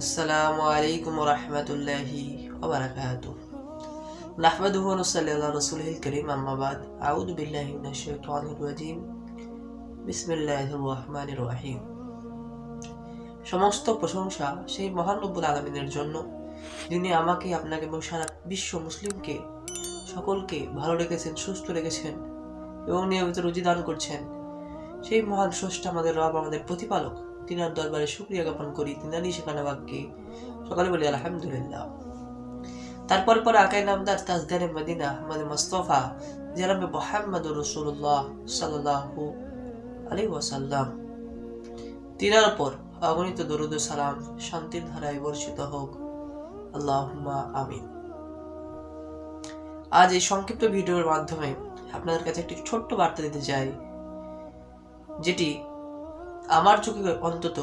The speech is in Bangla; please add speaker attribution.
Speaker 1: আসসালামু আলাইকুম ওয়া রাহমাতুল্লাহি ওয়া বারাকাতুহু। নাহমাদুহু ওয়া নুসাল্লি আলা রাসূলিল কারীম, আম্মা বাদ। আউযু বিল্লাহি মিনাশ শাইতানির রাজীম। বিসমিল্লাহির রহমানির রহিম। সমস্ত প্রশংসা সেই মহান রব্বুল আলামিনের জন্য, যিনি আমাকে, আপনাকে এবং সারা বিশ্ব মুসলিমকে সকলকে ভালো রেখেছেন, সুস্থ রেখেছেন এবং নিয়মিত রুজি দান করছেন। সেই মহান স্রষ্টা, আমাদের রব, আমাদের প্রতিপালক, তিনার দরবারে শুকরিয়া জ্ঞাপন করি। তিনারই শেখানো বাক্যে সকালে বলি আলহামদুলিল্লাহ। তারপর আকাই নামদার তাজদারে মদিনা আহমদ মুস্তফা জনাবে মুহাম্মদুর রাসূলুল্লাহ সাল্লাল্লাহু আলাইহি ওয়াসাল্লাম, তিনার উপর অগণিত দরুদ ও সালাম শান্তির ধারায় বর্ষিত হোক, আল্লাহুম্মা আমিন। আজ এই সংক্ষিপ্ত ভিডিওর মাধ্যমে আপনাদের কাছে একটি ছোট্ট বার্তা দিতে চাই, যেটি আমার চোখে অন্তত